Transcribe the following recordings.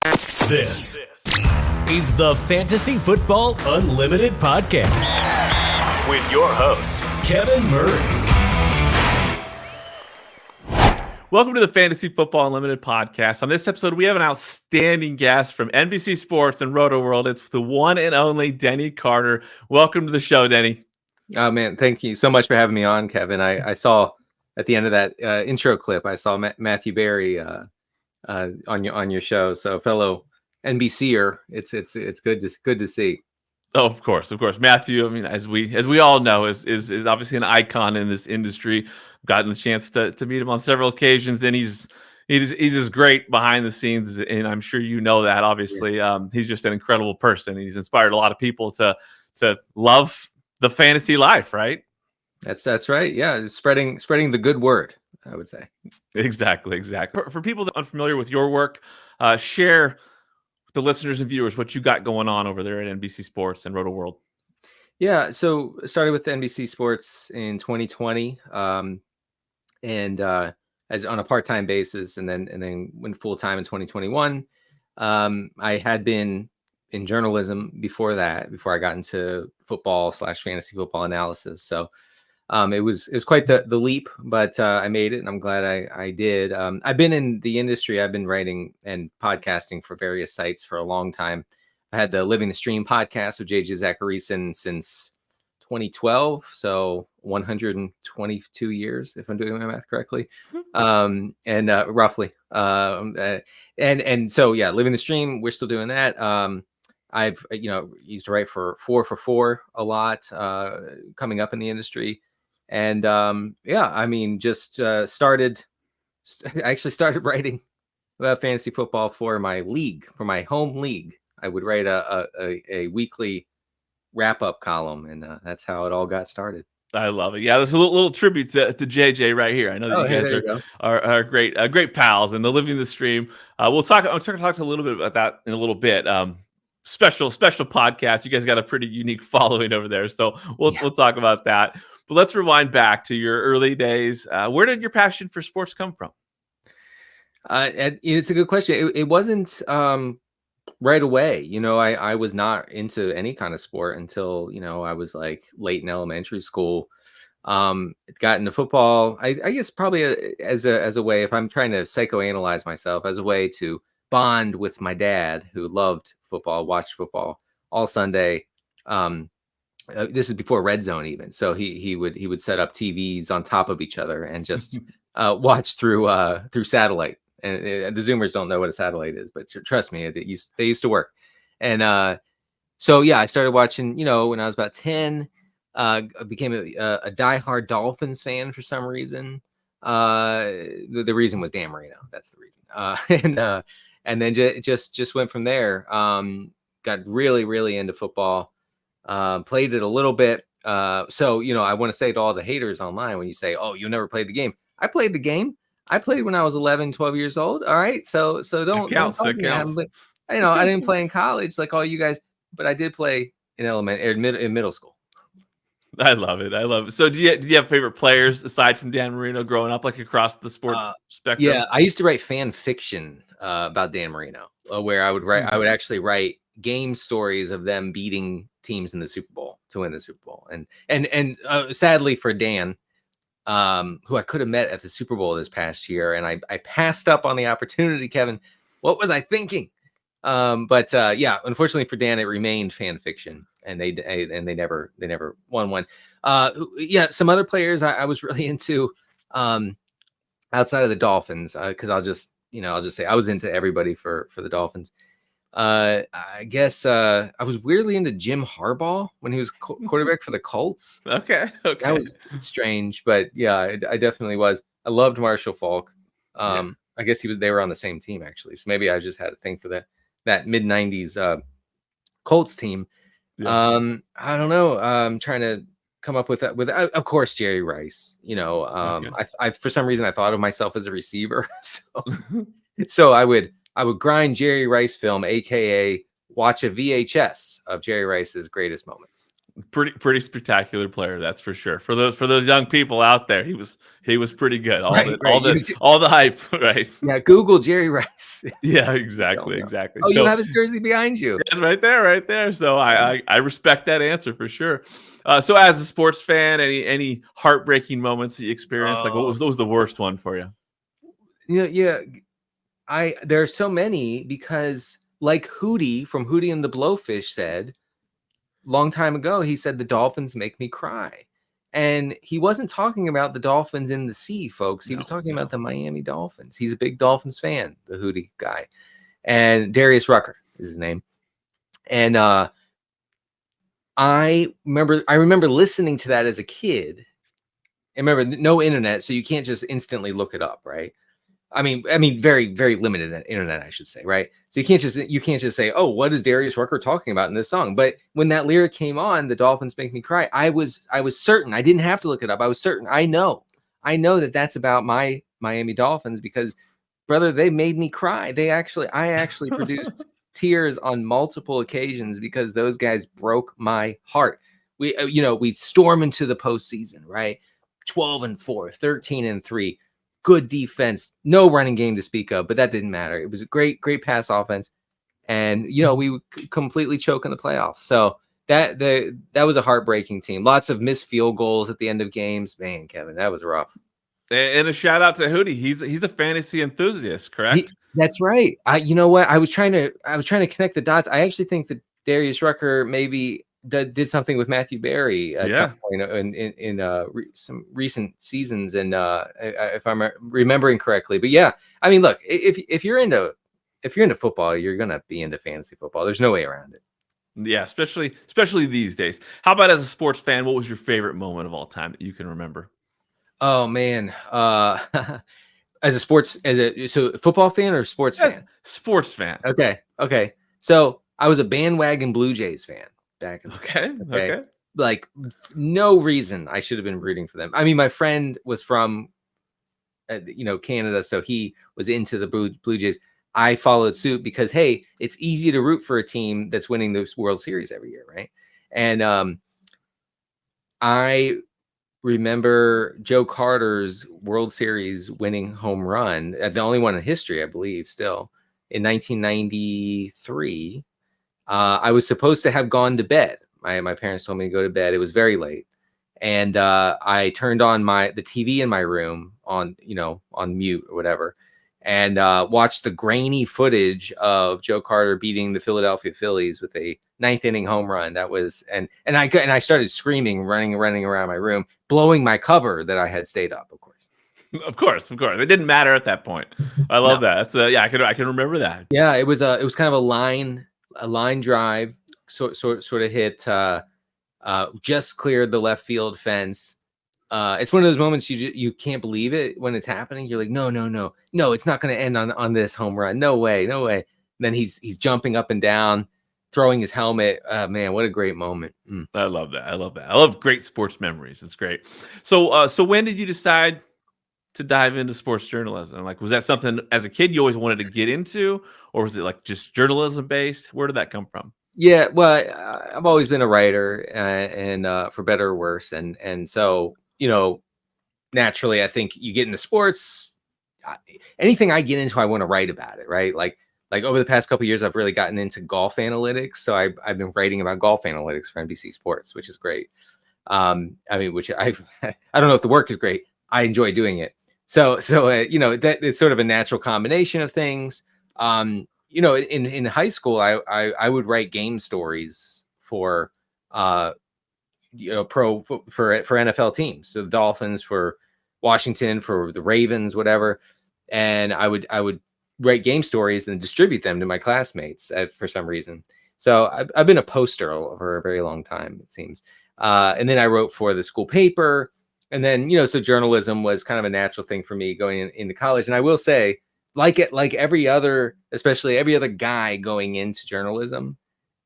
This is the Fantasy Football Unlimited podcast with your host, Kevin Murray. Welcome to the Fantasy Football Unlimited podcast. On this episode, we have an outstanding guest from NBC Sports and Rotoworld. It's the one and only Denny Carter. Welcome to the show, Denny. Oh, man, thank you so much for having me on, Kevin. I saw at the end of that intro clip, I saw Matthew Berry on your show. So, fellow NBCer, it's good to see. Oh, of course. Matthew, I mean, as we all know, is obviously an icon in this industry. I've gotten the chance to meet him on several occasions, and he's just great behind the scenes, and I'm sure you know that. Obviously, he's just an incredible person. He's inspired a lot of people to love the fantasy life, right? That's right. Yeah, spreading the good word, I would say. Exactly. For people that are unfamiliar with your work, share with the listeners and viewers what you got going on over there at NBC Sports and Rotoworld. Yeah, so started with NBC Sports in 2020, and as on a part-time basis, and then went full-time in 2021. I had been in journalism before I got into football/fantasy football analysis. So it was quite the leap, but I made it, and I'm glad I did. I've been in the industry. I've been writing and podcasting for various sites for a long time. I had the Living the Stream podcast with JJ Zacharyson since 2012, so 122 years, if I'm doing my math correctly, and roughly. And so yeah, Living the Stream, we're still doing that. I've used to write for 4for4 a lot, coming up in the industry, and I mean, just started writing about fantasy football for my league, for my home league. I would write a weekly wrap-up column, and that's how it all got started. I love it. Yeah, there's a little tribute to JJ right here. I know that you guys are great pals, and the Living the Stream. I'll talk a little bit about that in a little bit. Special podcast. You guys got a pretty unique following over there, so we'll talk about that. But let's rewind back to your early days. Where did your passion for sports come from? It's a good question. It wasn't right away. I was not into any kind of sport until I was like late in elementary school. Got into football. I guess probably as a way, if I'm trying to psychoanalyze myself, as a way to bond with my dad, who loved football, watched football all Sunday. This is before Red Zone even, so he would set up TVs on top of each other and just watch through satellite. And the Zoomers don't know what a satellite is, but trust me, they used to work. And so yeah, I started watching. When I was about 10, I became a diehard Dolphins fan for some reason. The reason was Dan Marino. That's the reason. And then just went from there. Got really into football. Played it a little bit. So I want to say to all the haters online, when you say, "Oh, you never played the game," I played the game. I played when I was 11, 12 years old. All right. So don't. It counts. I didn't play in college like all you guys, but I did play in middle school. I love it. So do you have favorite players aside from Dan Marino growing up, like across the sports spectrum? Yeah, I used to write fan fiction about Dan Marino, where I would actually write game stories of them beating teams in the Super Bowl to win the Super Bowl. And sadly for Dan, who I could have met at the Super Bowl this past year, and I passed up on the opportunity, Kevin. What was I thinking? But unfortunately for Dan, it remained fan fiction, and they never won one. Some other players I was really into outside of the Dolphins, because I'll just say I was into everybody for the Dolphins. I guess I was weirdly into Jim Harbaugh when he was quarterback for the Colts. Okay. That was strange, but yeah, I definitely was. I loved Marshall Faulk. I guess they were on the same team actually, so maybe I just had a thing for that mid '90s Colts team. Yeah. I don't know. I'm trying to come up with that. With of course Jerry Rice. I for some reason I thought of myself as a receiver, so I would grind Jerry Rice film, aka watch a VHS of Jerry Rice's greatest moments. Pretty spectacular player, that's for sure. For those young people out there, he was pretty good. All the hype, right? Yeah, Google Jerry Rice. Yeah, exactly. Oh, so, you have his jersey behind you. It's right there. So I respect that answer for sure. So as a sports fan, any heartbreaking moments that you experienced? Like what was the worst one for you? There are so many, because like Hootie from Hootie and the Blowfish said long time ago, he said the Dolphins make me cry. And he wasn't talking about the Dolphins in the sea, folks. He was talking about the Miami Dolphins. He's a big Dolphins fan, the Hootie guy. And Darius Rucker is his name. And I remember listening to that as a kid. And remember, no internet, so you can't just instantly look it up, right? I mean, very, very limited internet, I should say, right? So you can't just say, oh, what is Darius Rucker talking about in this song? But when that lyric came on, the Dolphins make me cry, I was certain. I didn't have to look it up. I was certain. I know that that's about my Miami Dolphins, because, brother, they made me cry. I actually produced tears on multiple occasions because those guys broke my heart. We storm into the postseason, right? 12-4, 13-3. Good defense, no running game to speak of, but that didn't matter. It was a great pass offense, and we would completely choke in the playoffs. So that was a heartbreaking team. Lots of missed field goals at the end of games. Man, Kevin, that was rough. And a shout out to Hootie. He's a fantasy enthusiast, correct? That's right. You know what? I was trying to connect the dots. I actually think that Darius Rucker maybe did something with Matthew Berry at some point in some recent seasons, and if I'm remembering correctly. But yeah, I mean, look, if you're into football, you're gonna be into fantasy football. There's no way around it. Yeah, especially these days. How about as a sports fan? What was your favorite moment of all time that you can remember? Oh man, as a football fan or sports fan? Sports fan. Okay. So I was a bandwagon Blue Jays fan back in okay. Like, no reason I should have been rooting for them. I mean, my friend was from Canada, so he was into the Blue Jays. I followed suit because, hey, it's easy to root for a team that's winning the World Series every year, right? And I remember Joe Carter's World Series winning home run, the only one in history, I believe, still, in 1993. I was supposed to have gone to bed. My parents told me to go to bed. It was very late, and I turned on the TV in my room on mute or whatever, and watched the grainy footage of Joe Carter beating the Philadelphia Phillies with a 9th inning home run. That was and I started screaming, running around my room, blowing my cover that I had stayed up. Of course. It didn't matter at that point. I love that. That's I can remember that. Yeah, it was kind of a line drive, sort of hit, just cleared the left field fence. It's one of those moments you can't believe it when it's happening. You're like, no, it's not going to end on this home run. No way. And then he's jumping up and down, throwing his helmet. Man, what a great moment. I love that. I love great sports memories. It's great. So when did you decide to dive into sports journalism? Like, was that something as a kid you always wanted to get into, or was it like just journalism based? Where did that come from? Yeah, well, I've always been a writer, and for better or worse, and so naturally, I think you get into sports. Anything I get into, I want to write about it, right? Like over the past couple of years, I've really gotten into golf analytics, so I've been writing about golf analytics for NBC Sports, which is great. Which I don't know if the work is great. I enjoy doing it. So that it's sort of a natural combination of things. In high school, I would write game stories for for NFL teams. So the Dolphins, for Washington, for the Ravens, whatever. And I would write game stories and distribute them to my classmates for some reason. So I've been a poster for a very long time, it seems. And then I wrote for the school paper. And then, so journalism was kind of a natural thing for me going into college. And I will say, like every other guy going into journalism,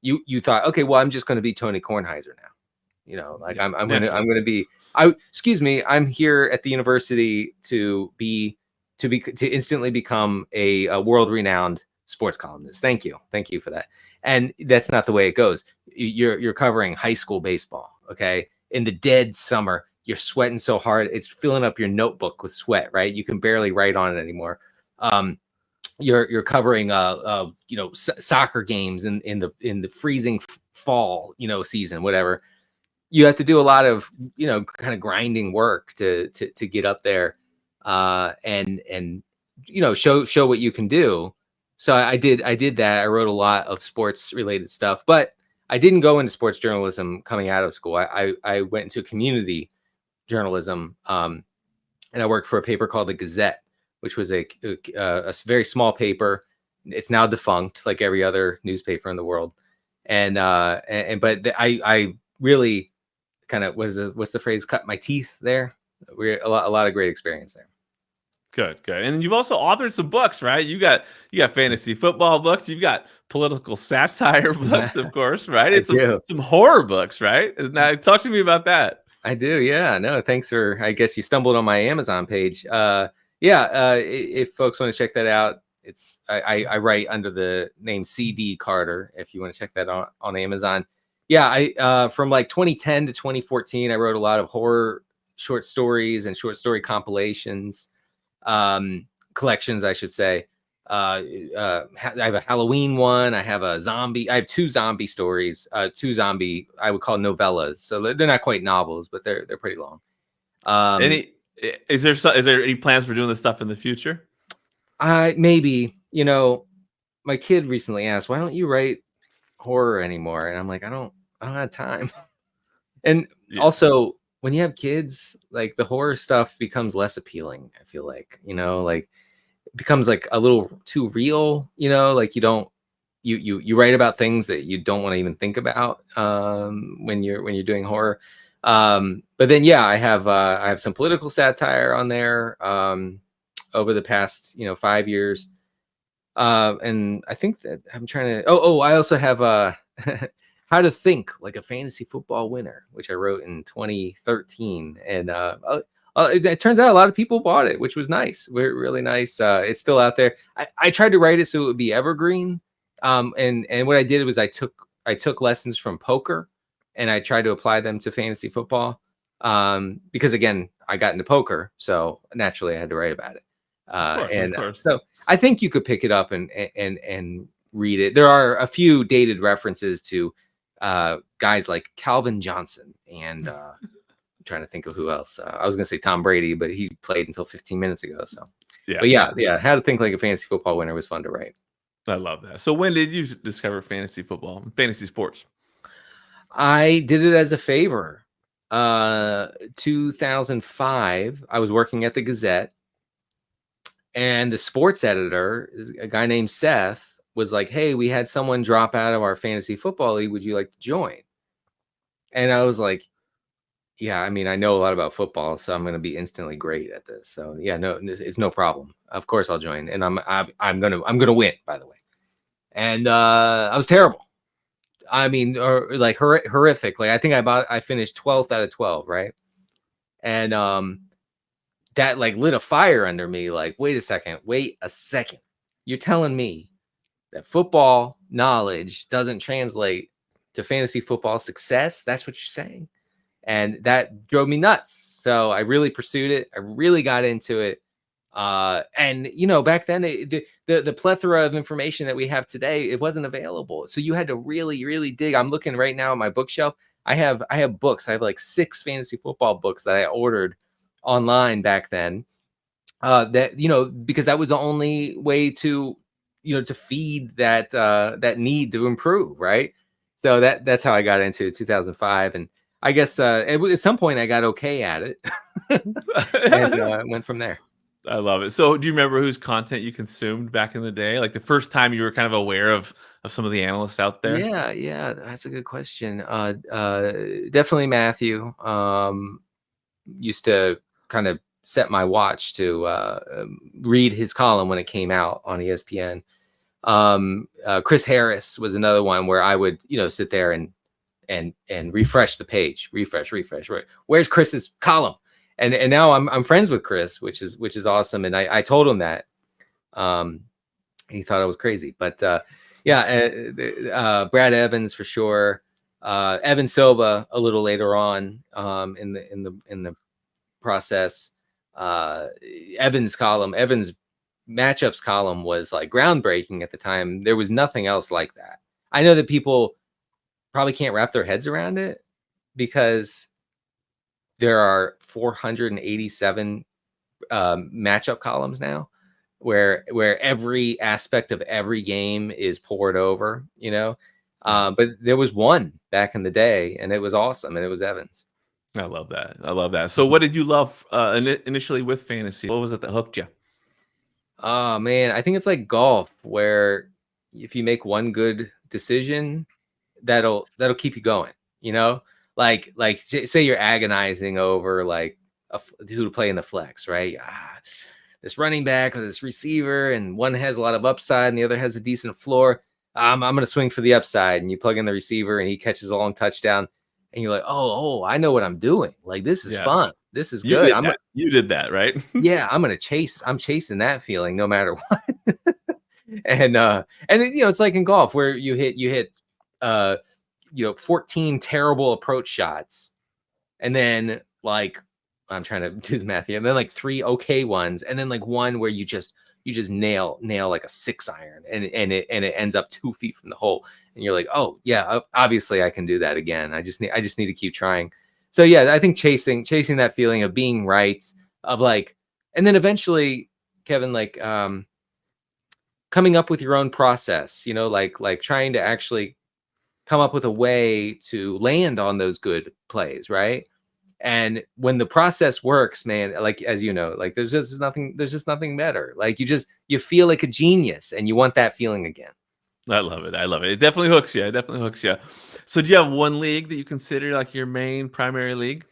you thought, okay, well, I'm just going to be Tony Kornheiser now. I'm going to be, I'm here at the university to instantly become a world-renowned sports columnist. Thank you for that. And that's not the way it goes. You're covering high school baseball. Okay. In the dead summer, you're sweating so hard. It's filling up your notebook with sweat, right? You can barely write on it anymore. You're covering soccer games in the freezing fall season, whatever. You have to do a lot of kind of grinding work to get up there and show what you can do. So I did that. I wrote a lot of sports related stuff, but I didn't go into sports journalism coming out of school. I went into community journalism, and I worked for a paper called the Gazette, which was a very small paper. It's now defunct, like every other newspaper in the world. I really kind of what's the phrase? Cut my teeth there. A lot of great experience there. Good. And you've also authored some books, right? You got fantasy football books. You've got political satire books, of course, right? It's some horror books, right? Now, talk to me about that. I do. Yeah. No, thanks for. I guess you stumbled on my Amazon page. If folks want to check that out, it's I write under the name CD Carter. If you want to check that out on Amazon. Yeah, I from like 2010 to 2014, I wrote a lot of horror short stories and short story compilations, collections, I should say. I have a Halloween one. I have two zombie stories, I would call novellas. So they're not quite novels, but they're pretty long. Is there any plans for doing this stuff in the future? Maybe, my kid recently asked, why don't you write horror anymore? And I'm like, I don't have time. And also, when you have kids, like the horror stuff becomes less appealing. I feel like, like it becomes like a little too real, like you write about things that you don't want to even think about when you're doing horror. But then, I have some political satire on there over the past, 5 years. And I think that I'm trying to, I also have How to Think Like a Fantasy Football Winner, which I wrote in 2013. And it turns out a lot of people bought it, which was nice. Really nice. It's still out there. I tried to write it so it would be evergreen. And what I did was I took lessons from poker and I tried to apply them to fantasy football. Because again, I got into poker, so naturally I had to write about it. Of course. So I think you could pick it up and read it. There are a few dated references to guys like Calvin Johnson and I'm trying to think of who else. I was going to say Tom Brady, but he played until 15 minutes ago. So, How to Think Like a Fantasy Football Winner was fun to write. I love that. So when did you discover fantasy football, fantasy sports? I did it as a favor. 2005, I was working at the Gazette, and the sports editor, a guy named Seth, was like, hey, we had someone drop out of our fantasy football league. Would you like to join? And I was like, yeah, I mean, I know a lot about football, so I'm going to be instantly great at this. So yeah, no, it's no problem. Of course I'll join. And I'm going to win, by the way. And I was terrible. I mean, or like horrific. Like I think I finished 12th out of 12. Right. And, that like lit a fire under me. Like, wait a second. You're telling me that football knowledge doesn't translate to fantasy football success? That's what you're saying? And that drove me nuts. So I really pursued it. I really got into it. And back then the plethora of information that we have today, it wasn't available. So you had to really, really dig. I'm looking right now at my bookshelf. I have books. I have like 6 fantasy football books that I ordered online back then. Because that was the only way to feed that need to improve, right? So that's how I got into 2005, and I guess at some point I got okay at it, and went from there. I love it. So, do you remember whose content you consumed back in the day? Like the first time you were kind of aware of some of the analysts out there? Yeah, that's a good question. Definitely Matthew. Used to kind of set my watch to read his column when it came out on ESPN. Chris Harris was another one where I would, sit there and refresh the page, refresh. Right. Where's Chris's column? And now I'm friends with Chris, which is awesome. And I told him that, he thought I was crazy, but Brad Evans for sure. Evan Silva a little later on in the process. Evan's matchups column was like groundbreaking at the time. There was nothing else like that. I know that people probably can't wrap their heads around it because there are 487 matchup columns now where every aspect of every game is poured over, but there was one back in the day and it was awesome, and it was Evans. I love that. So what did you love initially with fantasy? What was it that hooked you? Oh man, I think it's like golf, where if you make one good decision, that'll keep you going, like say you're agonizing over like who to play in the flex, right? This running back or this receiver, and one has a lot of upside and the other has a decent floor. I'm going to swing for the upside, and you plug in the receiver and he catches a long touchdown, and you're like, oh, I know what I'm doing. Like, this is fun. This is good. You did that, right? Yeah, I'm chasing that feeling no matter what. and it's like in golf where you hit 14 terrible approach shots, and then like I'm trying to do the math here, and then like 3 okay ones, and then like one where you just nail like a 6-iron, and it ends up 2 feet from the hole, and you're like, oh yeah, obviously I can do that again. I just need to keep trying. So yeah, I think chasing that feeling of being right, of like, and then eventually, Kevin, like coming up with your own process, like trying to actually come up with a way to land on those good plays, right? And when the process works, man, like, as you know, like there's just nothing better. Like you feel like a genius, and you want that feeling again. I love it. It definitely hooks you. So do you have one league that you consider like your main primary league?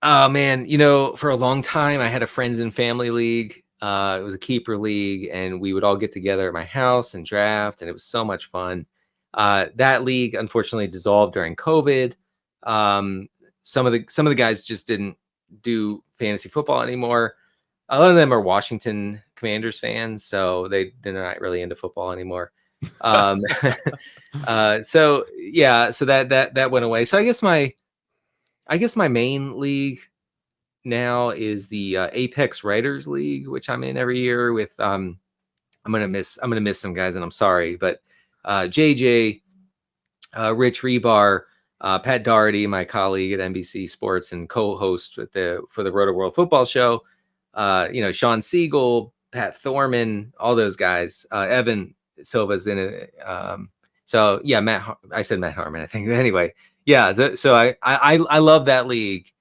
Oh man, for a long time I had a friends and family league. It was a keeper league, and we would all get together at my house and draft, and it was so much fun. That league unfortunately dissolved during COVID. Some of the guys just didn't do fantasy football anymore. A lot of them are Washington Commanders fans, so they're not really into football anymore. So that went away. So I guess my main league now is the Apex Writers League, which I'm in every year with. I'm gonna miss some guys, and I'm sorry, but JJ, Rich Rebar, Pat Doherty, my colleague at NBC Sports and co-host for the Rotoworld football show. Sean Siegel, Pat Thorman, all those guys. Evan Silva's in it. So yeah, I said Matt Harmon, I think. Anyway, yeah. So I love that league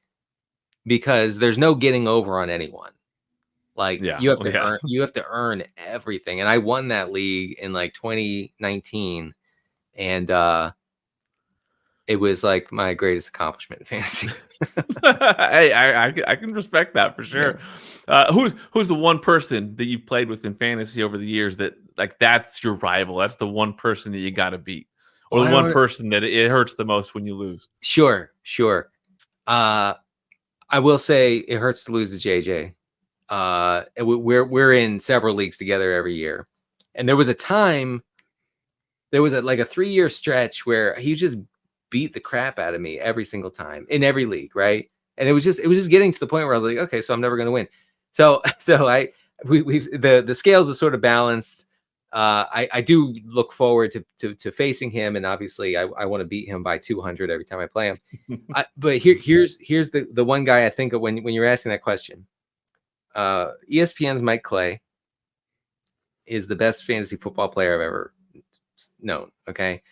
because there's no getting over on anyone. Like you have to earn everything. And I won that league in like 2019, and it was like my greatest accomplishment in fantasy. Hey, I can respect that for sure. Yeah. Who's the one person that you've played with in fantasy over the years that like that's your rival? That's the one person that you got to beat, or the one person that it hurts the most when you lose? Sure. I will say it hurts to lose to JJ. We're in several leagues together every year, and there was a 3-year stretch where he just beat the crap out of me every single time in every league, right? And it was just getting to the point where I was like, okay, so I'm never going to win. So the scales are sort of balanced. I do look forward to facing him, and obviously I want to beat him by 200 every time I play him. But here's the one guy I think of when you're asking that question. ESPN's Mike Clay is the best fantasy football player I've ever known. Okay.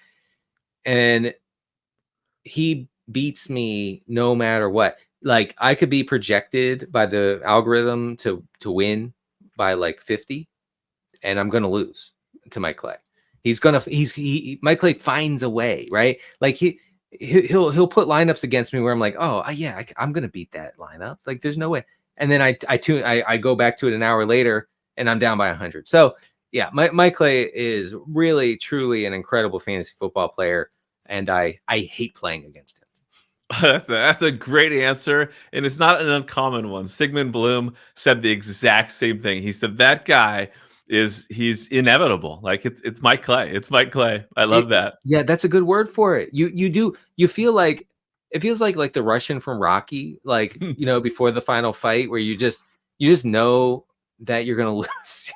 And he beats me no matter what. Like, I could be projected by the algorithm to win by like 50, and I'm going to lose to Mike Clay. Mike Clay finds a way, right? Like he'll put lineups against me where I'm like, oh yeah, I'm going to beat that lineup. Like, there's no way. And then I go back to it an hour later, and I'm down by 100. So yeah, Mike Clay is really, truly an incredible fantasy football player, and I hate playing against him. That's a great answer, and it's not an uncommon one. Sigmund Bloom said the exact same thing. He said that guy he's inevitable. Like it's Mike Clay. It's Mike Clay. I love that. Yeah, that's a good word for it. You feel like it feels like the Russian from Rocky, like before the final fight, where you just know that you're gonna lose.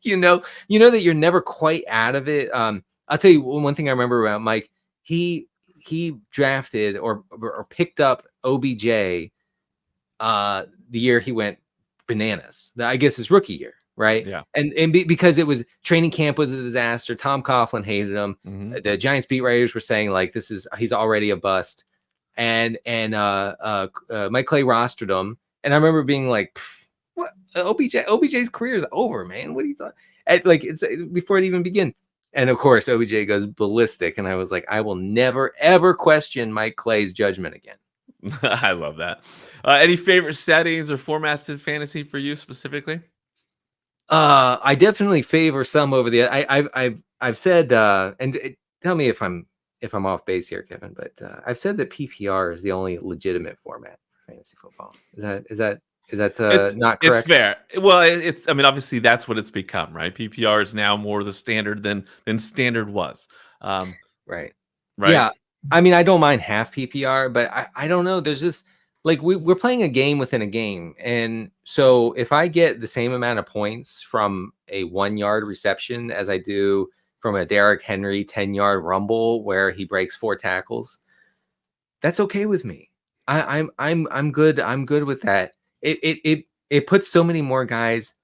you know that you're never quite out of it. I'll tell you one thing I remember about Mike. He drafted or picked up OBJ the year he went bananas. I guess his rookie year, right? Yeah. And because it was training camp was a disaster. Tom Coughlin hated him. Mm-hmm. The Giants beat writers were saying like he's already a bust. And Mike Clay rostered him. And I remember being like, what? OBJ's career is over, man. What are you talking? Like it's before it even begins. And of course, OBJ goes ballistic. And I was like, I will never, ever question Mike Clay's judgment again. I love that. Any favorite settings or formats in fantasy for you specifically? I definitely favor some over the. I've said, tell me if I'm off base here, Kevin. But I've said that PPR is the only legitimate format for fantasy football. Is that not correct? It's fair. Well, it's. I mean, obviously, that's what it's become, right? PPR is now more the standard than standard was. Right. Right. Yeah. I mean, I don't mind half PPR, but I don't know. There's just like we're playing a game within a game, and so if I get the same amount of points from a 1 yard reception as I do from a Derrick Henry 10-yard rumble where he breaks 4 tackles, that's okay with me. I'm good. I'm good with that. It puts so many more guys,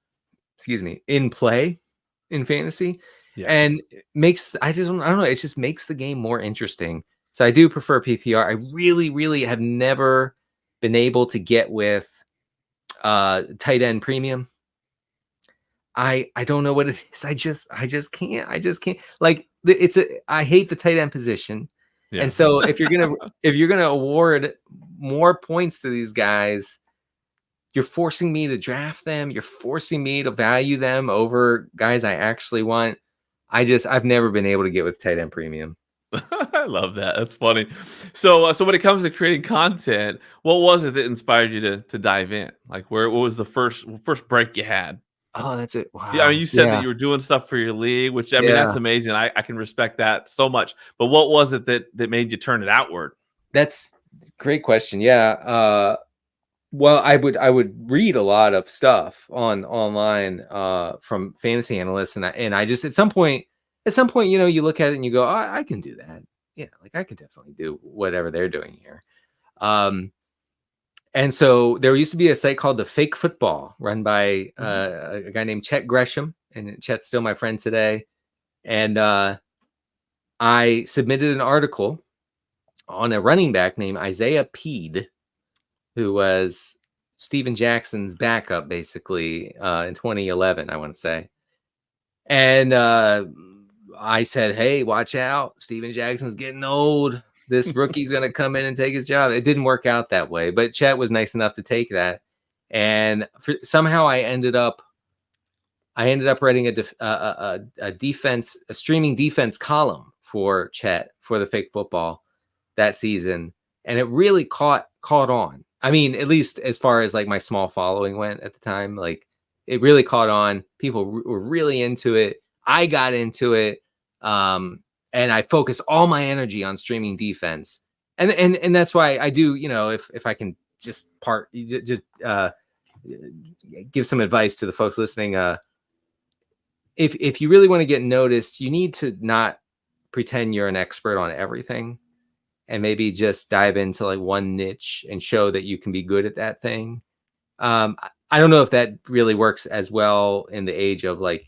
in play in fantasy, and makes I don't know. It just makes the game more interesting. So I do prefer PPR. I really, really have never been able to get with tight end premium. I don't know what it is. I just can't. Like I hate the tight end position. Yeah. And so if you're gonna award more points to these guys, you're forcing me to draft them. You're forcing me to value them over guys I actually want. I've never been able to get with tight end premium. I love that. That's funny. So when it comes to creating content, what was it that inspired you to dive in? Like what was the first break you had? Oh, that's it. Wow. Yeah, I mean, you said that you were doing stuff for your league, which I mean, that's amazing. I can respect that so much. But what was it that made you turn it outward? That's a great question. Yeah. Well, I would read a lot of stuff online from fantasy analysts, and I just at some point, you look at it and you go, oh, I can do that. Yeah, like I could definitely do whatever they're doing here. And so there used to be a site called The Fake Football run by a guy named Chet Gresham, and Chet's still my friend today. And I submitted an article on a running back named Isaiah Peed, who was Steven Jackson's backup, basically, in 2011, I want to say. And I said, hey, watch out. Steven Jackson's getting old. This rookie's going to come in and take his job. It didn't work out that way, but Chet was nice enough to take that. And somehow I ended up writing a streaming defense column for Chet for The Fake Football that season. And it really caught on. I mean, at least as far as like my small following went at the time, like it really caught on. People were really into it. I got into it. And I focus all my energy on streaming defense. And that's why I do, if I can just give some advice to the folks listening. If you really want to get noticed, you need to not pretend you're an expert on everything. And maybe just dive into like one niche and show that you can be good at that thing. I don't know if that really works as well in the age of like,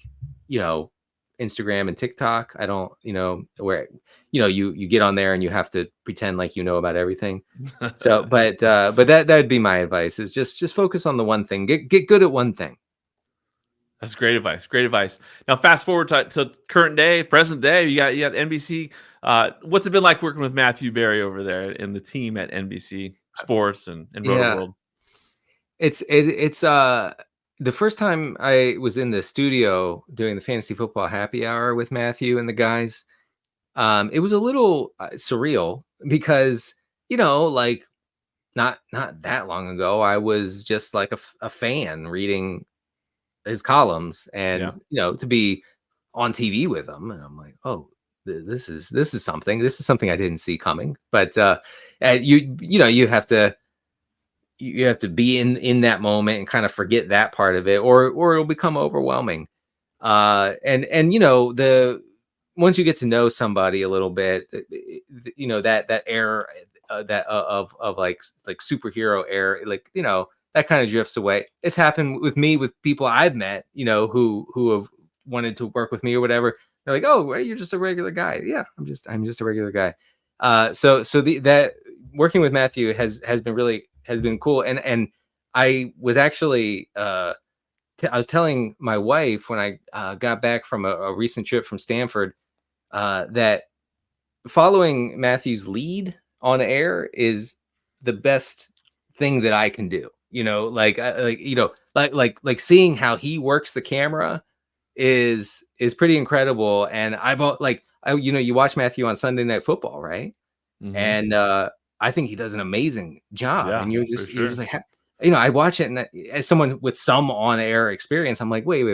Instagram and TikTok. I don't, where, you get on there and you have to pretend like you know about everything. So, but that'd be my advice is just focus on the one thing. Get good at one thing. That's great advice. Great advice. Now, fast forward to current day, present day. You got NBC. What's it been like working with Matthew Berry over there and the team at NBC Sports and Rotoworld? It's the first time I was in the studio doing the fantasy football happy hour with Matthew and the guys. It was a little surreal because like not that long ago, I was just like a fan reading his columns, and Yeah. to be on TV with him, and I'm like, oh, this is something. This is something I didn't see coming. But you have to be in that moment and kind of forget that part of it, or it'll become overwhelming. And the once you get to know somebody a little bit, that air of like superhero air, like that kind of drifts away. It's happened with me with people I've met, who have wanted to work with me or whatever. They're like, oh, well, you're just a regular guy. Yeah, I'm just a regular guy. So that working with Matthew has been cool. And I was actually I was telling my wife when I got back from a recent trip from Stanford that following Matthew's lead on air is the best thing that I can do. Like seeing how he works the camera is pretty incredible. And you watch Matthew on Sunday Night Football, right? Mm-hmm. And I think he does an amazing job. Yeah, and you're just like, I watch it, and as someone with some on-air experience, I'm like, wait.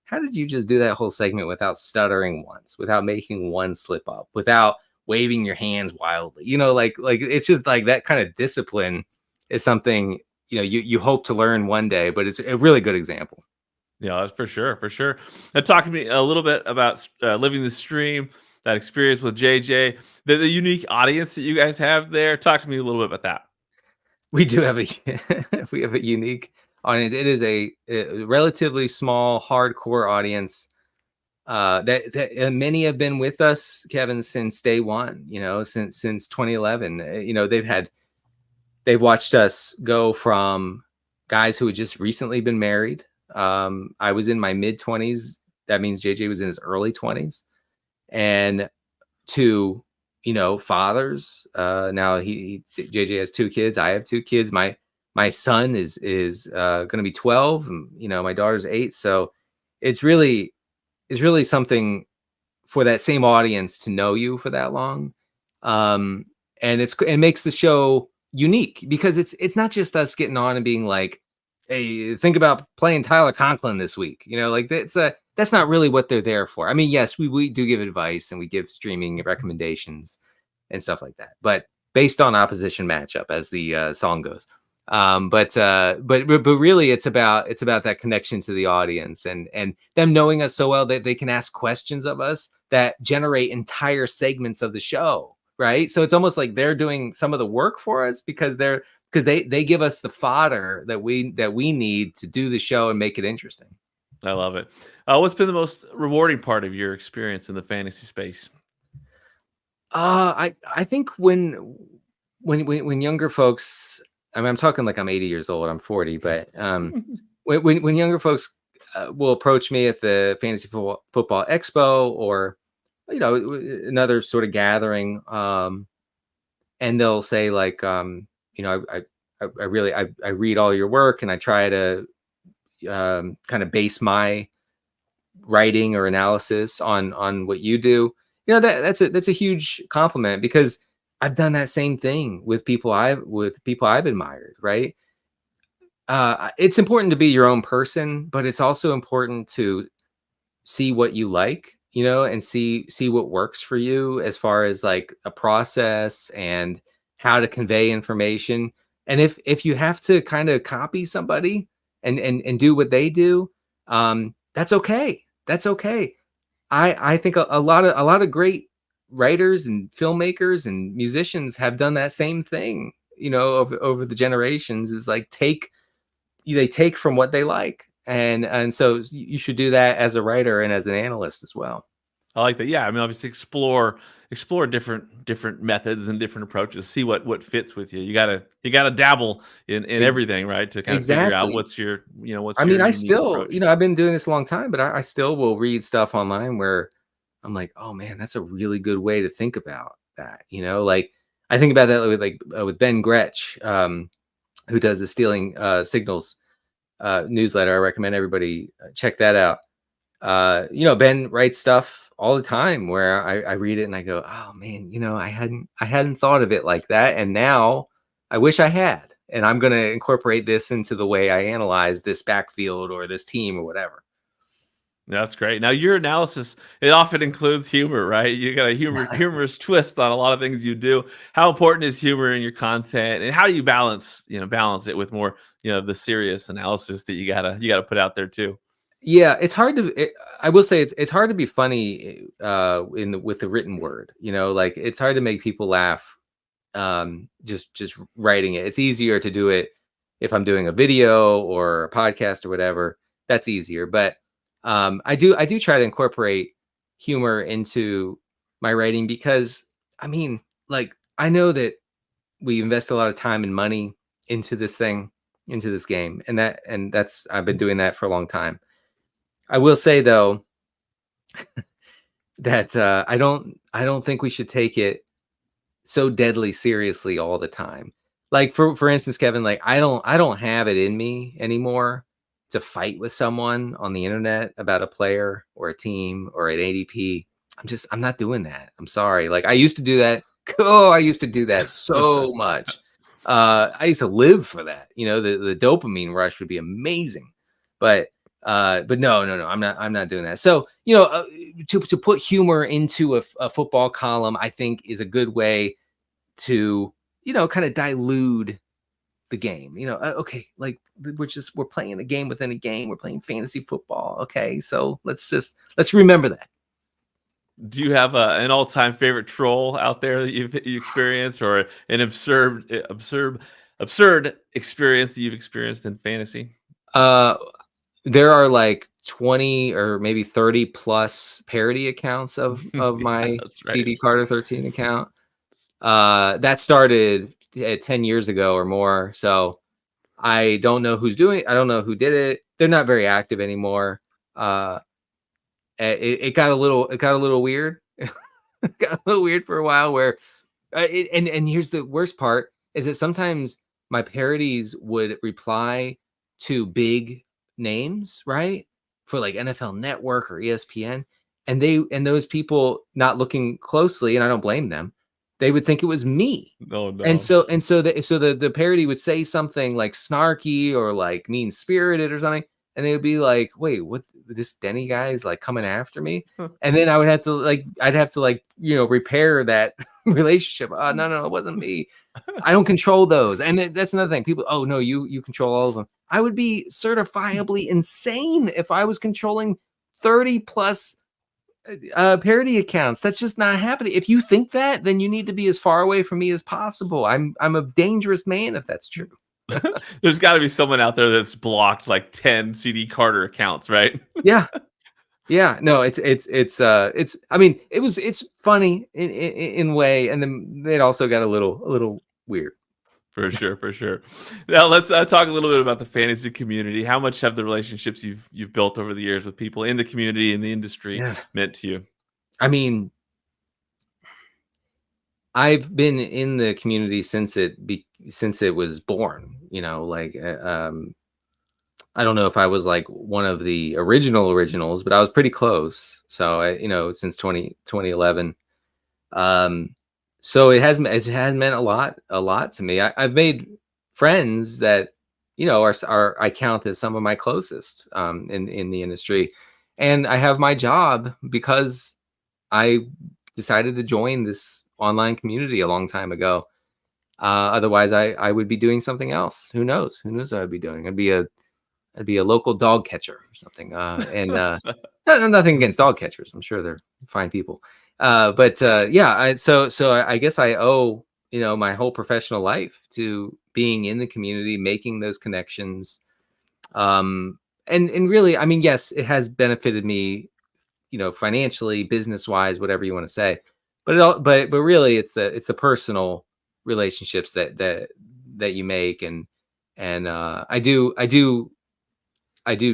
How did you just do that whole segment without stuttering once, without making one slip up, without waving your hands wildly? Like it's just like that kind of discipline is something, you hope to learn one day, but it's a really good example. Yeah, that's for sure. Now, talk to me a little bit about living the stream, that experience with JJ, the unique audience that you guys have there. Talk to me a little bit about that. We do have we have a unique audience. It is a relatively small, hardcore audience that many have been with us, Kevin, since day one. Since 2011. They've watched us go from guys who had just recently been married. I was in my mid-20s. That means JJ was in his early 20s, and to fathers. Now JJ has 2 kids. I have 2 kids. My son is going to be 12, and my daughter's 8. So it's really something for that same audience to know you for that long. And it makes the show unique because it's not just us getting on and being like, hey, think about playing Tyler Conklin this week. Like that's not really what they're there for. I mean, yes, we do give advice and we give streaming recommendations and stuff like that, but based on opposition matchup, as the song goes. But really it's about that connection to the audience and them knowing us so well that they can ask questions of us that generate entire segments of the show. Right. So it's almost like they're doing some of the work for us because they give us the fodder that we need to do the show and make it interesting. I love it. What's been the most rewarding part of your experience in the fantasy space? I think when younger folks, I mean, I'm talking like I'm 80 years old, I'm 40, but when younger folks will approach me at the Fantasy Football Expo or another sort of gathering, and they'll say like, I read all your work and I try to kind of base my writing or analysis on what you do. That's a huge compliment because I've done that same thing with people I've admired. Right. It's important to be your own person, but it's also important to see what you like, and see what works for you as far as like a process and how to convey information. And if you have to kind of copy somebody and do what they do, that's okay. That's okay. I think a lot of great writers and filmmakers and musicians have done that same thing, over the generations, is like they take from what they like. And so you should do that as a writer and as an analyst as well. I like that. Yeah, I mean, obviously explore different methods and different approaches. See what fits with you. You gotta dabble in everything, right? To kind of figure out what's your I still, approach. I've been doing this a long time, but I still will read stuff online where I'm like, oh man, that's a really good way to think about that. Like I think about that with Ben Gretsch, who does the Stealing Signals newsletter. I recommend everybody check that out. Ben writes stuff all the time where I read it and I go, oh man, I hadn't thought of it like that, and now I wish I had. and I'm going to incorporate this into the way I analyze this backfield or this team or whatever. That's great. Now your analysis, it often includes humor, right? You got a humorous twist on a lot of things you do. How important is humor in your content, and how do you balance it with more, the serious analysis that you gotta put out there too? Yeah, it's hard to. I will say it's hard to be funny with the written word. Like it's hard to make people laugh. Just writing it. It's easier to do it if I'm doing a video or a podcast or whatever. That's easier, but I do try to incorporate humor into my writing because I mean, like I know that we invest a lot of time and money into this thing, into this game, and that's I've been doing that for a long time. I will say though that I don't think we should take it so deadly seriously all the time. Like for instance, Kevin, like I don't have it in me anymore to fight with someone on the internet about a player or a team or an ADP. I'm not doing that. I'm sorry. Like I used to do that. Oh, I used to do that so much. I used to live for that. The dopamine rush would be amazing. But no, I'm not doing that. So, to put humor into a football column, I think is a good way to, kind of dilute the game. Okay, like we're playing a game within a game. We're playing fantasy football. Okay, so let's remember that. Do you have an all-time favorite troll out there that you experienced, or an absurd experience that you've experienced in fantasy? There are like 20 or maybe 30 plus parody accounts of my Right. CD Carter 13 account. That started 10 years ago or more. So I don't know who's doing it. I don't know who did it. They're not very active anymore. It got a little weird. It got a little weird for a while where and here's the worst part is that sometimes my parodies would reply to big names, right? For like NFL Network or ESPN, and those people not looking closely, and I don't blame them, they would think it was me. Oh no. And so the parody would say something like snarky or like mean spirited or something, and they would be like, "Wait, what? This Denny guy is like coming after me?" And then I'd have to repair that relationship. Oh no, it wasn't me. I don't control those, and that's another thing. People, oh no, you control all of them. I would be certifiably insane if I was controlling 30 plus parody accounts. That's just not happening. If you think that, then you need to be as far away from me as possible. I'm a dangerous man if that's true. There's got to be someone out there that's blocked like 10 CD Carter accounts, right? Yeah. No, it's I mean, it's funny in a way, and then it also got a little weird. For sure. Now let's talk a little bit about the fantasy community. How much have the relationships you've built over the years with people in the community, in the industry, meant to you? I mean, I've been in the community since it was born. I don't know if I was like one of the originals, but I was pretty close. So since 2011. So it has meant a lot to me. I've made friends that, are I count as some of my closest in the industry. And I have my job because I decided to join this online community a long time ago. Otherwise I would be doing something else. Who knows what I'd be doing? I'd be a local dog catcher or something. Nothing against dog catchers. I'm sure they're fine people. So I guess I owe, my whole professional life to being in the community, making those connections. And really, I mean, yes, it has benefited me, financially, business wise, whatever you want to say, but really it's the personal relationships that you make. And I do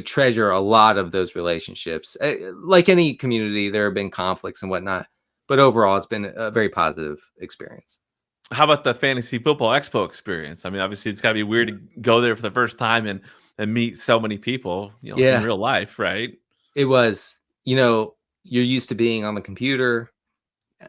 treasure a lot of those relationships. Like any community, there have been conflicts and whatnot, but overall, it's been a very positive experience. How about the Fantasy Football Expo experience? I mean, obviously, it's got to be weird to go there for the first time and meet so many people, in real life, right? It was, you're used to being on the computer,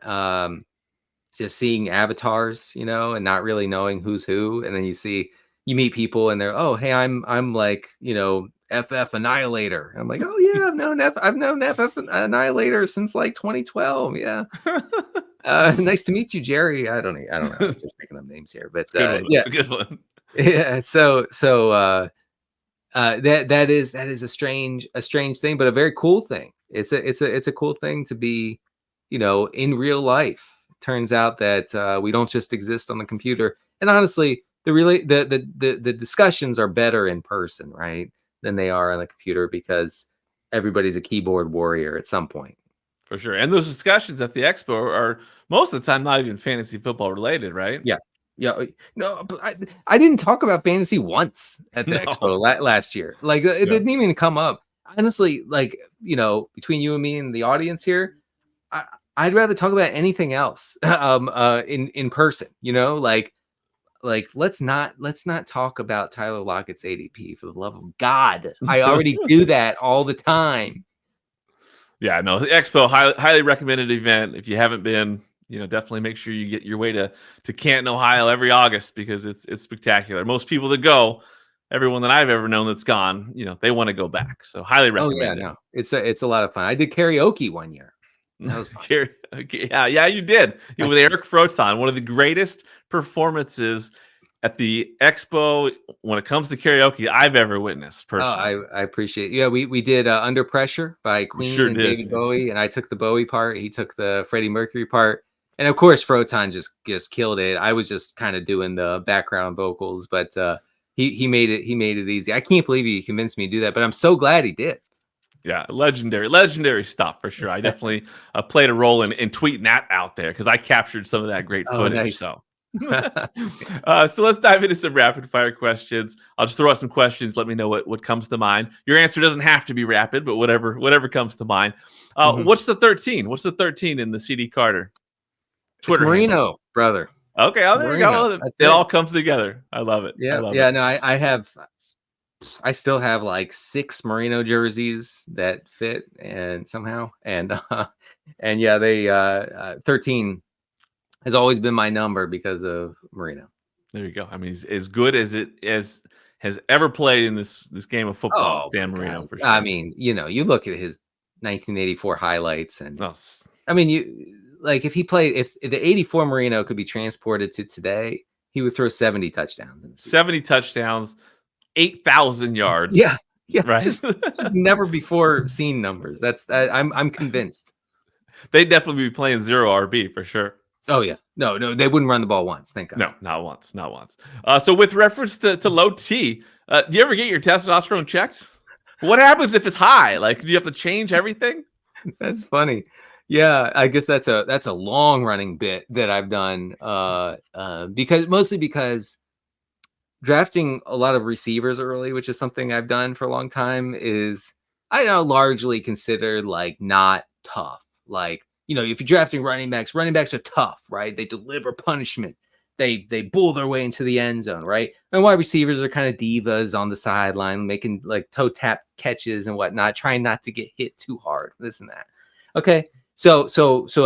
just seeing avatars, and not really knowing who's who, and then you see you meet people and they're, oh, hey, I'm like, FF Annihilator. I'm like, oh yeah, I've known FF Annihilator since like 2012. Yeah. Nice to meet you, Jerry. I don't know. I'm just making up names here, but yeah, good one. Yeah. So that is a strange thing, but a very cool thing. It's a cool thing to be, in real life. Turns out that we don't just exist on the computer. And honestly, the discussions are better in person, right, than they are on the computer, because everybody's a keyboard warrior at some point. For sure. And those discussions at the expo are most of the time not even fantasy football related, right? Yeah. Yeah. No, but I didn't talk about fantasy once at the expo last year. Like it didn't even come up. Honestly, like, between you and me and the audience here, I'd rather talk about anything else in person, like let's not talk about Tyler Lockett's ADP, for the love of God. I already do that all the time. Yeah, no, the expo, highly recommended event. If you haven't been, definitely make sure you get your way to Canton, Ohio every August, because it's spectacular. Most people that go, everyone that I've ever known that's gone, they want to go back. So highly recommend it. No, it's a lot of fun. I did karaoke one year. That was fun. Yeah, you did. With Eric Froton, one of the greatest performances at the expo when it comes to karaoke I've ever witnessed personally. I appreciate it. Yeah, we did Under Pressure by Queen and David Bowie, and I took the Bowie part. He took the Freddie Mercury part. And of course, Froton just killed it. I was just kind of doing the background vocals, but he made it easy. I can't believe he convinced me to do that, but I'm so glad he did. Yeah, legendary stuff for sure. I definitely played a role in tweeting that out there, because I captured some of that great footage. Nice. So. So let's dive into some rapid fire questions. I'll just throw out some questions. Let me know what comes to mind. Your answer doesn't have to be rapid, but whatever comes to mind. What's the 13? What's the 13 in the CD Carter Twitter? Marino, handle? Brother. Okay, there you go. It all comes together. I love it. Yeah, No, I still have like 6 Marino jerseys that fit, and somehow, and yeah, they 13 has always been my number because of Marino. There you go. I mean, as good as it has ever played in this game of football, Dan Marino, for sure. I mean, you look at his 1984 highlights, and I mean, if the 84 Marino could be transported to today, he would throw 70 touchdowns. 70 touchdowns, 8,000 yards. Yeah, right. Just never before seen numbers. I'm convinced. They'd definitely be playing 0 RB for sure. Oh yeah, no, they wouldn't run the ball once. Thank God. No, not once. So with reference to low T, do you ever get your testosterone checked? What happens if it's high? Like, do you have to change everything? That's funny. Yeah, I guess that's a long running bit that I've done. Because drafting a lot of receivers early, which is something I've done for a long time, is largely considered like not tough. Like, if you're drafting running backs are tough, right? They deliver punishment. They bull their way into the end zone, right? And wide receivers are kind of divas on the sideline, making like toe tap catches and whatnot, trying not to get hit too hard, this and that. Okay, so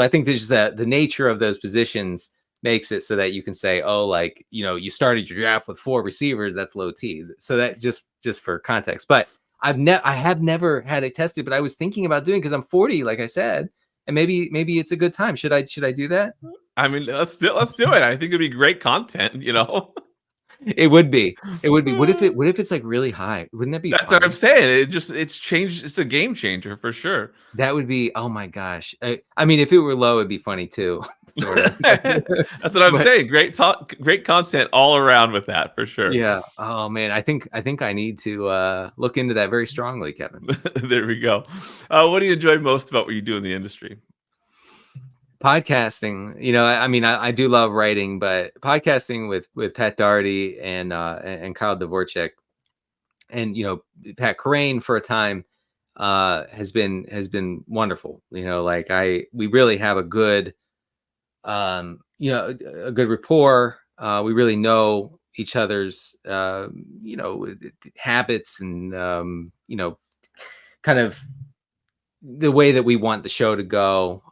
I think there's the nature of those positions makes it so that you can say, oh, like, you started your draft with 4 receivers, that's low T. So that just for context. But I have never had it tested, but I was thinking about doing, because I'm 40, like I said. And maybe it's a good time. Should I do that? I mean, let's do it. I think it'd be great content. It would be. What if it's like really high? Wouldn't that be? That's fun? What I'm saying. It's changed. It's a game changer for sure. That would be. Oh my gosh. I mean, if it were low, it'd be funny too. That's what I'm saying. Great content all around with that for sure. Yeah. Oh man, I think I need to look into that very strongly, Kevin. There we go. What do you enjoy most about what you do in the industry? Podcasting. I mean, I do love writing, but podcasting with Pat Daugherty and Kyle Dvorak, and Pat Corain for a time has been wonderful. We really have a good a good rapport. We really know each other's habits and kind of the way that we want the show to go.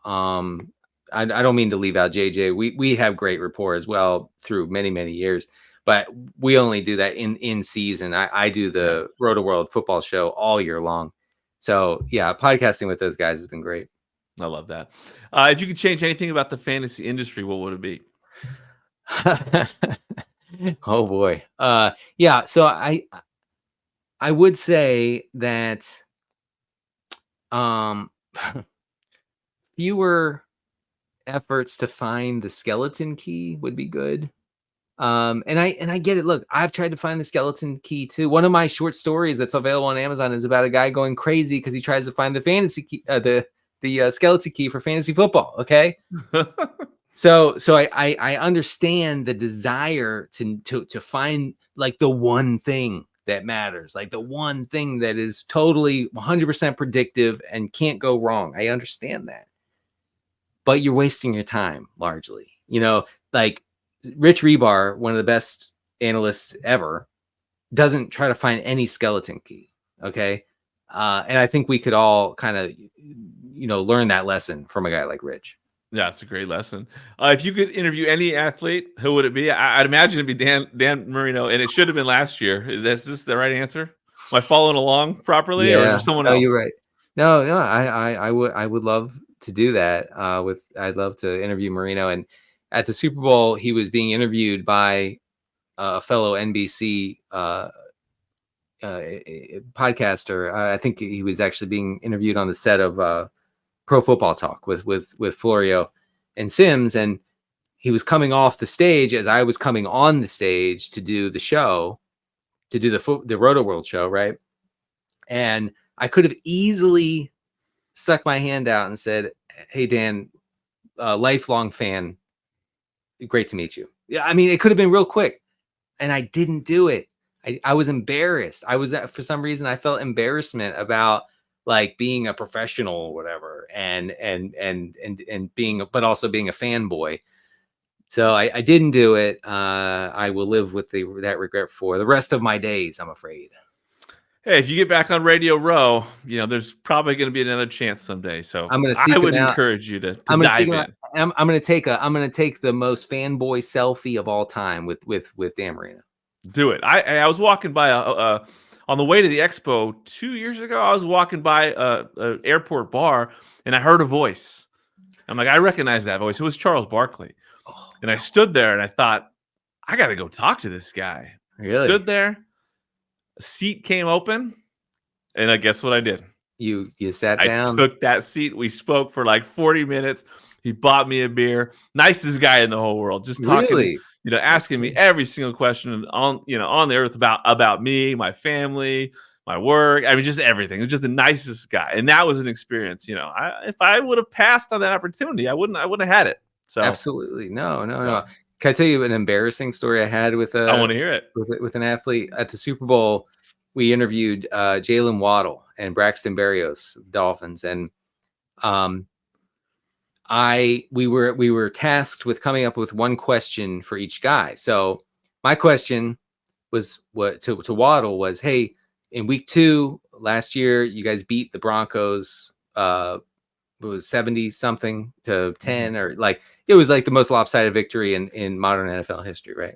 I don't mean to leave out JJ. We have great rapport as well through many years, but we only do that in season. I do the Rotoworld football show all year long. So yeah, podcasting with those guys has been great. I love that. If you could change anything about the fantasy industry, what would it be? Oh boy. Yeah. So I would say that fewer efforts to find the skeleton key would be good. And I get it. Look, I've tried to find the skeleton key too. One of my short stories that's available on Amazon is about a guy going crazy because he tries to find the fantasy key, the skeleton key for fantasy football. Okay. So I understand the desire to find like the one thing that matters, like the one thing that is totally 100% predictive and can't go wrong. I understand that, but you're wasting your time largely. Like Rich Rebar, one of the best analysts ever, doesn't try to find any skeleton key. Okay. And I think we could all kind of, learn that lesson from a guy like Rich. Yeah, it's a great lesson. If you could interview any athlete, who would it be? I'd imagine it'd be Dan Marino, and it should have been last year. Is this the right answer? Am I following along properly, or is there someone else? You're right. No, I would love to do that. I'd love to interview Marino, and at the Super Bowl, he was being interviewed by a fellow NBC podcaster. I think he was actually being interviewed on the set of Pro Football Talk with Florio and Sims, and he was coming off the stage as I was coming on the stage to do the show, to do the Rotoworld show, right? And I could have easily stuck my hand out and said, "Hey Dan, lifelong fan, great to meet you." Yeah, I mean, it could have been real quick, and I didn't do it. I was embarrassed. For some reason I felt embarrassment about like being a professional or whatever, and being, but also being a fanboy. So I didn't do it. I will live with that regret for the rest of my days, I'm afraid. Hey, if you get back on Radio Row, there's probably going to be another chance someday. So I would encourage you to dive in. I'm going to take the most fanboy selfie of all time with Dan Marino. Do it. I was walking by on the way to the expo 2 years ago. I was walking by a airport bar, and I heard a voice. I'm like, I recognize that voice. It was Charles Barkley. And I stood there and I thought, I got to go talk to this guy. Really? Stood there. A seat came open, and I guess what I did? You sat down. I took that seat. We spoke for like 40 minutes. He bought me a beer. Nicest guy in the whole world. Just talking, really? Asking me every single question on the earth about me, my family, my work. I mean, just everything. He was just the nicest guy, and that was an experience. If I would have passed on that opportunity, I wouldn't have had it. So absolutely no. Can I tell you an embarrassing story I had with I want to hear it with an athlete at the Super Bowl? We interviewed Jalen Waddle and Braxton Berrios, Dolphins, and we were tasked with coming up with one question for each guy. So my question was to Waddle was, hey, in week 2 last year, you guys beat the Broncos. It was 70 something to 10, or like it was like the most lopsided victory in modern NFL history, right?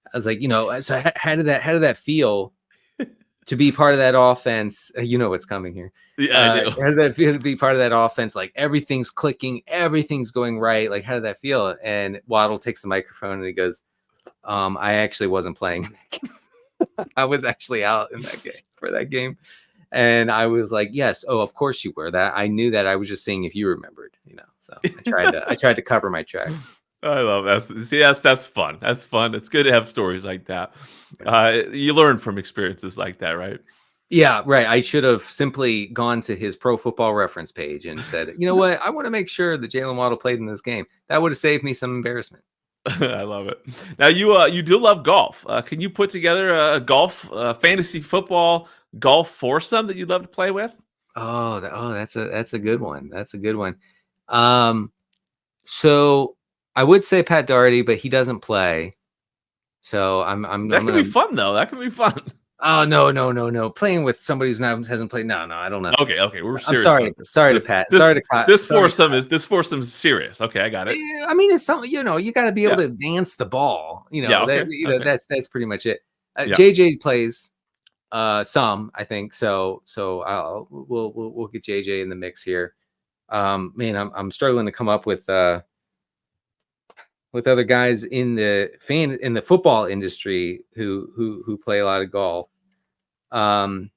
I was like, so how did that feel to be part of that offense? What's coming here. Yeah, I know. How did that feel to be part of that offense? Like everything's clicking, everything's going right. Like, how did that feel? And Waddle takes the microphone and he goes, I actually wasn't playing. I was actually out in that game for that game. And I was like, yes. Oh, of course you were. That I knew that. I was just seeing if you remembered, so I tried to cover my tracks. I love that. See, that's fun. That's fun. It's good to have stories like that. You learn from experiences like that, right? Yeah, right. I should have simply gone to his Pro Football Reference page and said, you know what? I want to make sure that Jalen Waddle played in this game. That would have saved me some embarrassment. I love it. Now you do love golf. Can you put together a golf fantasy football golf foursome that you'd love to play with? That's a good one. That's a good one. So I would say Pat Doherty, but he doesn't play. So I'm That could be fun though. That could be fun. Oh no! Playing with somebody who's hasn't played. No, I don't know. Okay. We're I'm serious. sorry. Sorry to Pat. Sorry to Pat. This foursome is serious. Okay, I got it. I mean, it's something, you got to be able to advance the ball. Okay. That's pretty much it. Yeah. JJ plays some, I think. So we'll get JJ in the mix here. Man, I'm struggling to come up with other guys in the football industry who play a lot of golf. Man.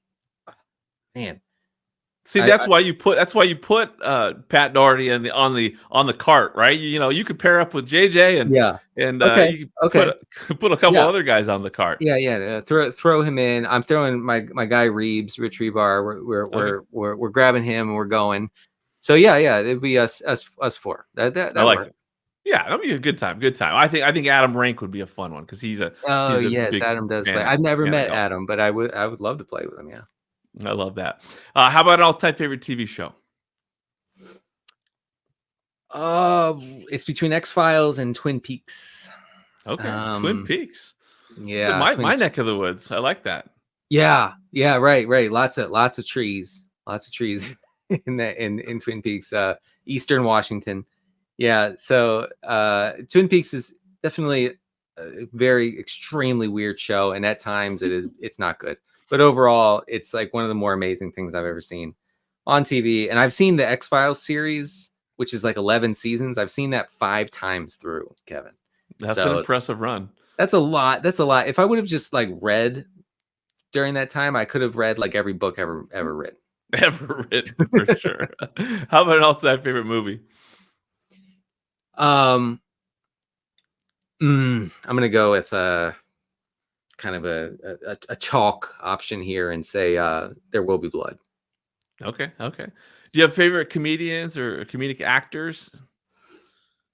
See, that's why you put Pat Doherty on the cart, right? You could pair up with JJ and you could put a couple other guys on the cart. Yeah. Throw him in. I'm throwing my guy Rich Rebar. We're grabbing him and we're going. So yeah, it'd be us four. That I like it. Yeah, that'll be a good time. I think Adam Rank would be a fun one because he's a Adam does play. I've never met Adam, but I would love to play with him. Yeah. I love that. How about an all-time favorite TV show? It's between X-Files and Twin Peaks. Okay, Twin Peaks. Yeah, so my neck of the woods. I like that. Yeah, right. Lots of trees. in Twin Peaks, Eastern Washington. Yeah, so Twin Peaks is definitely a very extremely weird show, and at times it's not good. But overall, it's like one of the more amazing things I've ever seen on TV. And I've seen the X-Files series, which is like 11 seasons. I've seen that 5 times through, Kevin. That's an impressive run. That's a lot. If I would have just like read during that time, I could have read like every book ever written. Ever written, for sure. How about an all-time favorite movie? I'm gonna go with kind of a chalk option here and say There Will Be Blood. Okay. Do you have favorite comedians or comedic actors,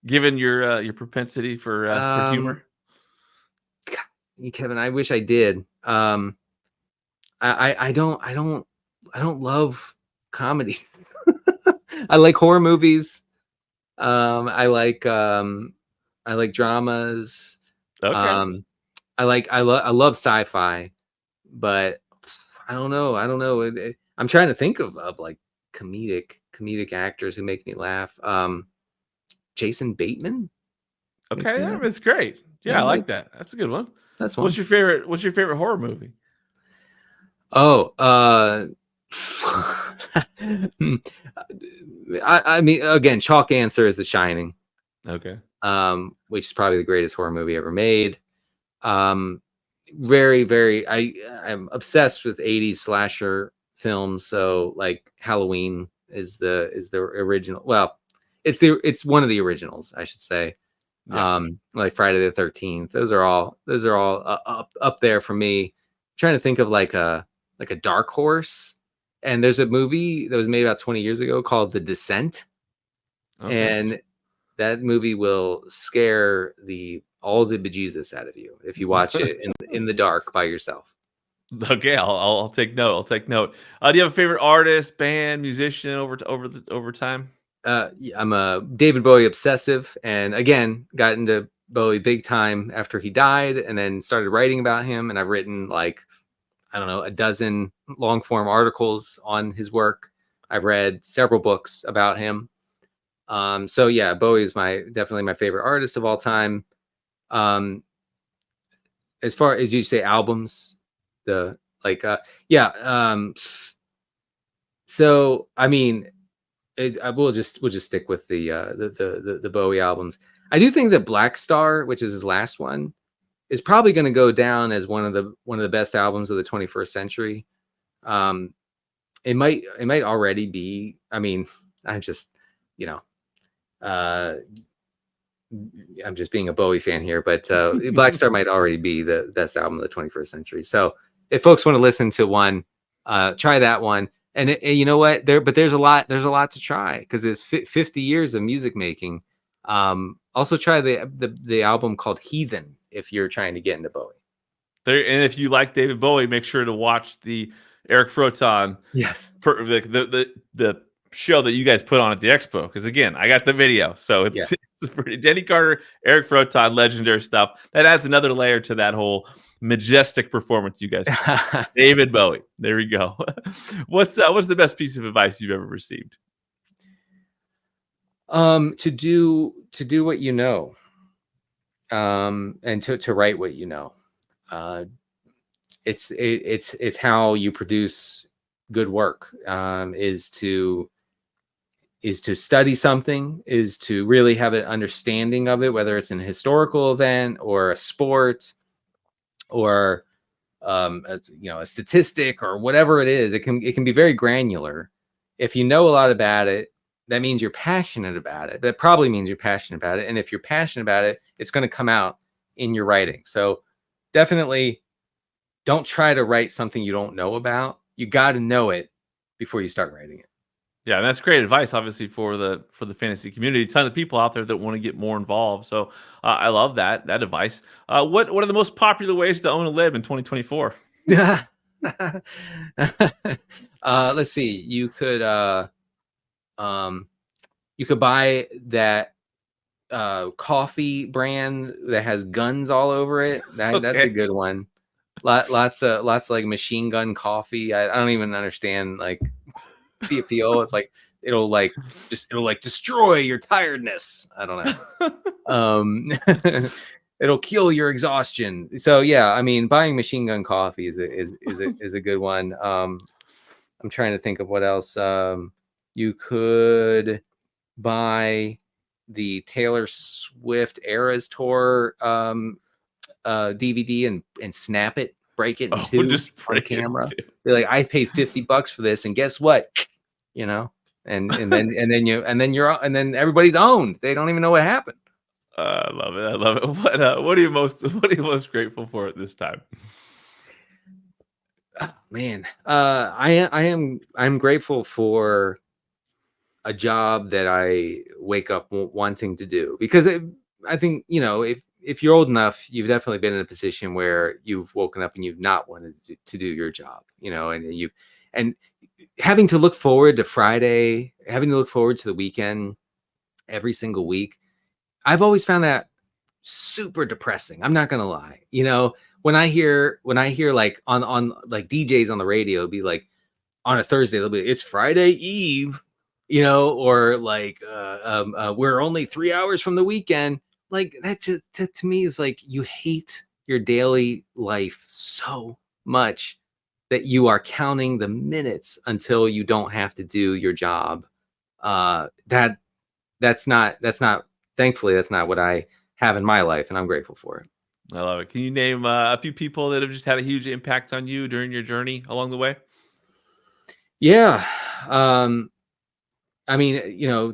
given your propensity for humor? Kevin, I wish I did. I don't love comedies. I like horror movies. I like dramas. Okay. I love sci-fi, but I don't know. I'm trying to think of like comedic actors who make me laugh. Jason Bateman. Okay, that's great. Yeah, I like that. That's a good one. That's one. What's your favorite horror movie? Oh, I mean, again, chalk answer is The Shining. Okay. Which is probably the greatest horror movie ever made. Very, I'm obsessed with 80s slasher films. So like Halloween is the original. Well, it's one of the originals, I should say. Yeah. Like Friday the 13th. Those are all up there for me. I'm trying to think of like a dark horse. And there's a movie that was made about 20 years ago called The Descent. Okay. And that movie will scare all the bejesus out of you if you watch it in the dark by yourself. Okay, I'll take note. Do you have a favorite artist, band, musician over time? I'm a David Bowie obsessive, and again got into Bowie big time after he died, and then started writing about him. And I've written like, I don't know, a dozen long form articles on his work. I've read several books about him. So yeah, Bowie is definitely my favorite artist of all time. As far as you say albums, so I mean, we'll just stick with the Bowie albums. I do think that Black Star, which is his last one, is probably going to go down as one of the best albums of the 21st century. It might already be. I mean, I'm just being a Bowie fan here, but Black Star might already be the best album of the 21st century. So if folks want to listen to one, try that one. And you know what? There's a lot to try because it's 50 years of music making. Also try the album called Heathen if you're trying to get into Bowie. And if you like David Bowie, make sure to watch the Eric Froton. Yes. The show that you guys put on at the expo, because again, I got the video, so it's pretty. Denny Carter, Eric Froton, legendary stuff. That adds another layer to that whole majestic performance you guys. David Bowie, there we go. What's the best piece of advice you've ever received? To do what you know, and to write what you know. It's how you produce good work. Is to study something, is to really have an understanding of it, whether it's an historical event or a sport or a statistic or whatever it is. It can be very granular. If you know a lot about it, that means you're passionate about it. That probably means you're passionate about it. And if you're passionate about it, it's going to come out in your writing. So definitely don't try to write something you don't know about. You got to know it before you start writing it. Yeah, and that's great advice, obviously, for the fantasy community. A ton of people out there that want to get more involved. So I love that advice. What are the most popular ways to own a lib in 2024? Let's see. You could buy that coffee brand that has guns all over it. That's a good one. Lots of like machine gun coffee. I don't even understand like the appeal. It's like it'll destroy your tiredness. I don't know. It'll kill your exhaustion. So yeah, I mean, buying machine gun coffee is a good one. I'm trying to think of what else. You could buy the Taylor Swift Eras Tour DVD and snap it, break it in two on camera. Be like, I paid $50 for this, and guess what? And then everybody's owned. They don't even know what happened. I love it. What are you most grateful for at this time? Oh, man, I'm grateful for a job that I wake up wanting to do, because I think, if you're old enough, you've definitely been in a position where you've woken up and you've not wanted to do your job, and having to look forward to Friday, having to look forward to the weekend every single week. I've always found that super depressing. I'm not going to lie. When I hear like on like DJs on the radio be like, on a Thursday, they'll be, it's Friday Eve, or like, we're only 3 hours from the weekend. Like that to me is like, you hate your daily life so much that you are counting the minutes until you don't have to do your job. That's not, thankfully, that's not what I have in my life, and I'm grateful for it. I love it. Can you name a few people that have just had a huge impact on you during your journey along the way? Yeah. I mean,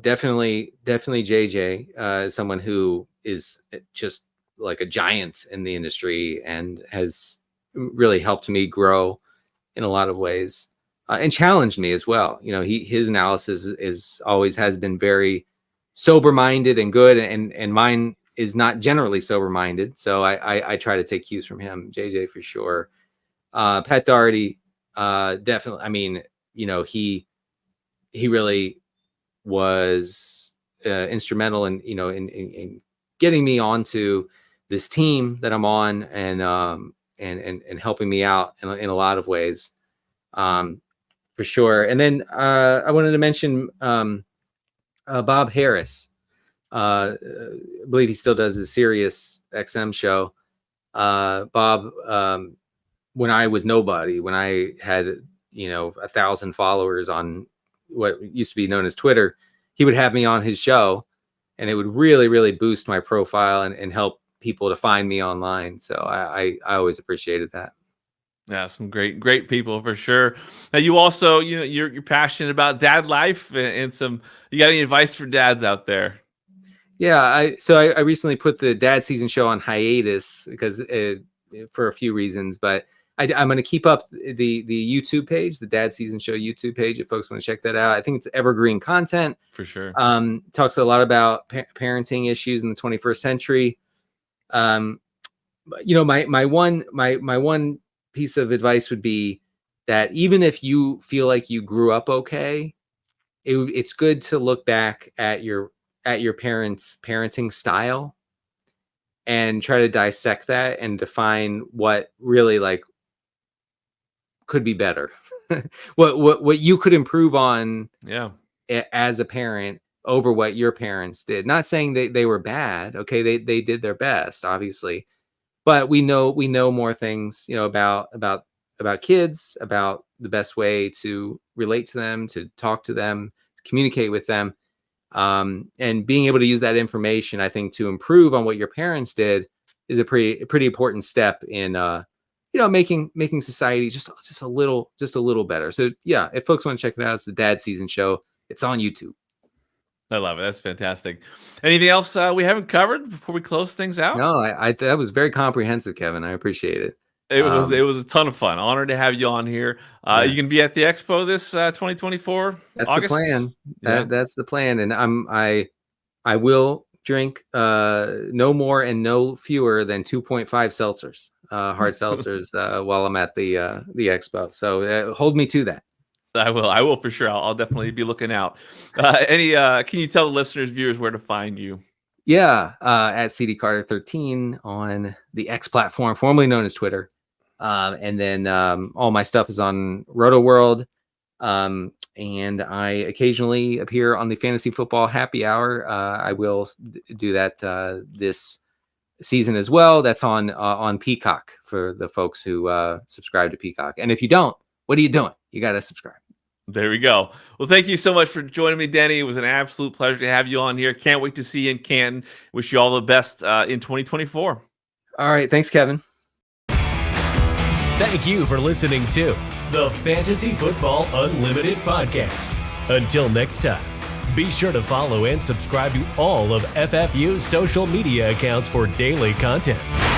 definitely JJ, someone who is just like a giant in the industry and has really helped me grow in a lot of ways, and challenged me as well. His analysis has been very sober-minded and good, and mine is not generally sober-minded. So I try to take cues from him. JJ for sure. Pat Doherty, definitely. I mean, he really was instrumental in getting me onto this team that I'm on, and helping me out in a lot of ways, for sure. And then I wanted to mention Bob Harris. I believe he still does the Sirius XM show. Bob, when I was nobody, when I had 1,000 followers on what used to be known as Twitter, he would have me on his show, and it would really, really boost my profile and help people to find me online. So I always appreciated that. Yeah, some great people for sure. Now you also, you're passionate about dad life, and you got any advice for dads out there? Yeah, I recently put the dad season show on hiatus because for a few reasons, but I'm going to keep up the YouTube page, the Dad Season Show YouTube page, if folks want to check that out. I think it's evergreen content. For sure. Talks a lot about parenting issues in the 21st century. My one piece of advice would be that even if you feel like you grew up okay, it's good to look back at your parents' parenting style and try to dissect that and define what really like could be better. what you could improve on as a parent over what your parents did. Not saying they were bad. Okay, they did their best, obviously. But we know more things, about kids, about the best way to relate to them, to talk to them, to communicate with them. And being able to use that information, I think, to improve on what your parents did is a pretty important step in making society just a little better. So yeah, if folks want to check it out, it's the Dad Season Show. It's on YouTube. I love it. That's fantastic. Anything else we haven't covered before we close things out? No, I that was very comprehensive, Kevin. I appreciate it. It was a ton of fun. Honored to have you on here. You can be at the expo this 2024. That's August? The plan. That's the plan. And I will drink no more and no fewer than 2.5 seltzers, hard seltzers, while I'm at the expo. So hold me to that. I will for sure. I'll definitely be looking out. Can you tell the listeners, viewers, where to find you? Yeah, at CD Carter 13 on the X platform, formerly known as Twitter. And then all my stuff is on Rotoworld. And I occasionally appear on the Fantasy Football Happy Hour. I will do that this season as well. That's on Peacock for the folks who subscribe to Peacock. And if you don't, what are you doing? You got to subscribe. There we go. Well, thank you so much for joining me, Denny. It was an absolute pleasure to have you on here. Can't wait to see you in Canton. Wish you all the best in 2024. All right. Thanks, Kevin. Thank you for listening to the Fantasy Football Unlimited podcast. Until next time, be sure to follow and subscribe to all of FFU's social media accounts for daily content.